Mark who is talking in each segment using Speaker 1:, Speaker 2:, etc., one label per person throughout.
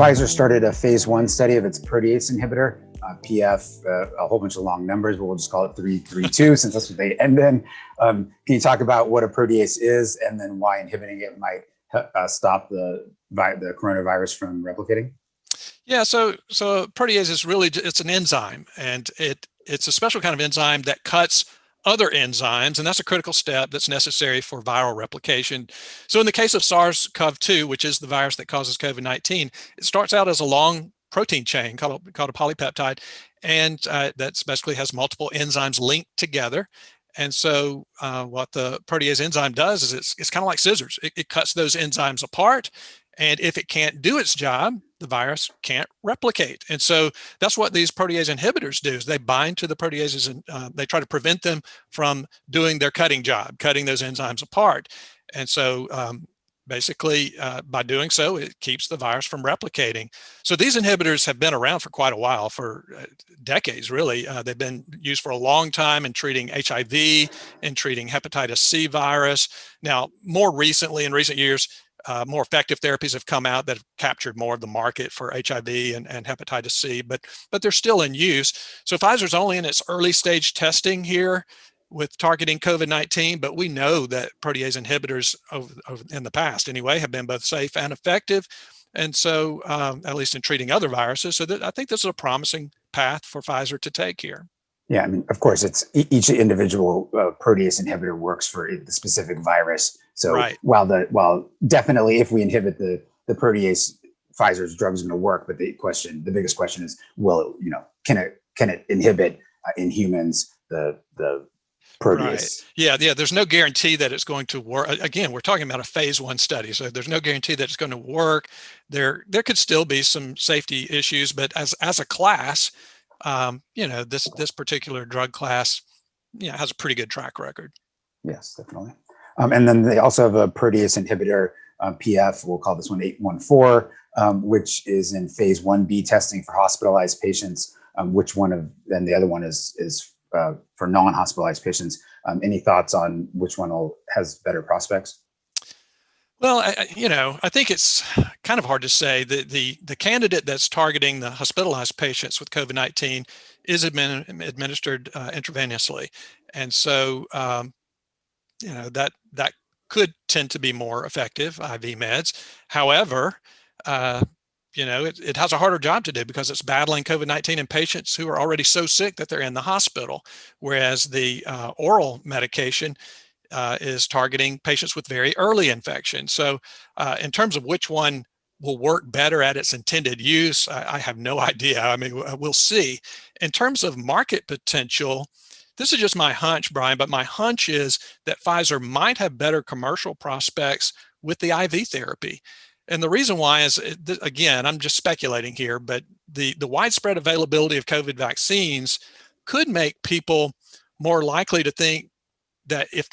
Speaker 1: Pfizer started a phase 1 study of its protease inhibitor, PF, a whole bunch of long numbers, but we'll just call it 332 since that's what they end in. Can you talk about what a protease is and then why inhibiting it might stop the coronavirus from replicating?
Speaker 2: Yeah, so protease is really, it's an enzyme, and it's a special kind of enzyme that cuts other enzymes, and that's a critical step that's necessary for viral replication. So in the case of SARS-CoV-2, which is the virus that causes COVID-19, it starts out as a long protein chain called a polypeptide, and that basically has multiple enzymes linked together. And so what the protease enzyme does is it's kind of like scissors. It cuts those enzymes apart, and if it can't do its job, the virus can't replicate. And so that's what these protease inhibitors do, is they bind to the proteases and they try to prevent them from doing their cutting job, cutting those enzymes apart. And so basically by doing so, it keeps the virus from replicating. So these inhibitors have been around for quite a while, for decades, really. They've been used for a long time in treating HIV and treating hepatitis C virus. Now, more recently, in recent years, more effective therapies have come out that have captured more of the market for HIV and hepatitis C, but they're still in use. So Pfizer's only in its early stage testing here with targeting COVID-19, but we know that protease inhibitors in the past anyway have been both safe and effective. And so at least in treating other viruses, so I think this is a promising path for Pfizer to take here.
Speaker 1: Yeah, I mean, of course, it's each individual protease inhibitor works for the specific virus. So
Speaker 2: right.
Speaker 1: while definitely if we inhibit the protease, Pfizer's drug is going to work. But the biggest question is, can it inhibit in humans the protease?
Speaker 2: Right. Yeah. There's no guarantee that it's going to work. Again, we're talking about a phase 1 study, so there's no guarantee that it's going to work. There could still be some safety issues, but as a class, this particular drug class, has a pretty good track record.
Speaker 1: Yes, definitely. And then they also have a protease inhibitor, PF. We'll call this one 814, which is in phase 1B testing for hospitalized patients. And the other one is for non-hospitalized patients. Any thoughts on which one has better prospects?
Speaker 2: Well, I think it's kind of hard to say. The candidate that's targeting the hospitalized patients with COVID-19 is administered intravenously, and so that could tend to be more effective, IV meds. However, it has a harder job to do because it's battling COVID-19 in patients who are already so sick that they're in the hospital, whereas the oral medication is targeting patients with very early infection. So in terms of which one will work better at its intended use, I have no idea. I mean, we'll see. In terms of market potential, this is just my hunch, Brian, but my hunch is that Pfizer might have better commercial prospects with the IV therapy. And the reason why is, again, I'm just speculating here, but the widespread availability of COVID vaccines could make people more likely to think that if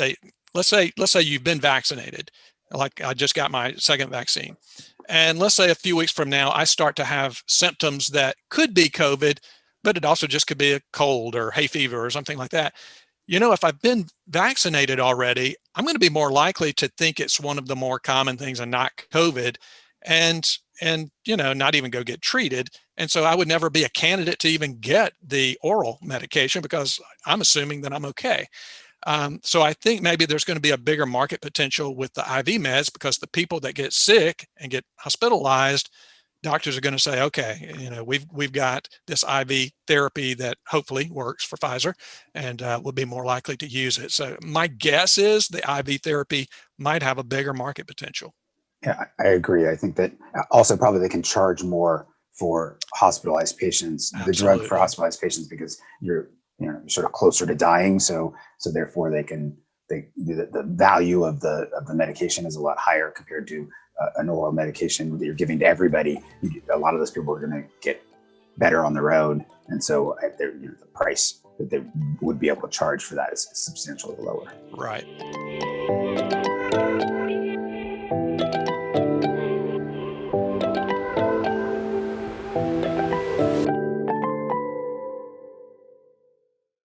Speaker 2: let's say you've been vaccinated, like I just got my second vaccine, and let's say a few weeks from now, I start to have symptoms that could be COVID, but it also just could be a cold or hay fever or something like that. If I've been vaccinated already, I'm going to be more likely to think it's one of the more common things and not COVID, and not even go get treated. And so I would never be a candidate to even get the oral medication because I'm assuming that I'm okay. So I think maybe there's going to be a bigger market potential with the IV meds because the people that get sick and get hospitalized, doctors are going to say, okay, we've got this IV therapy that hopefully works for Pfizer, and we'll be more likely to use it. So my guess is the IV therapy might have a bigger market potential.
Speaker 1: Yeah, I agree. I think that also probably they can charge more for hospitalized patients,
Speaker 2: Absolutely.
Speaker 1: the drug for hospitalized patients, because you're sort of closer to dying. So therefore the value of the medication is a lot higher compared to an oral medication that you're giving to everybody. A lot of those people are going to get better on their own. And so the price that they would be able to charge for that is substantially lower.
Speaker 2: Right.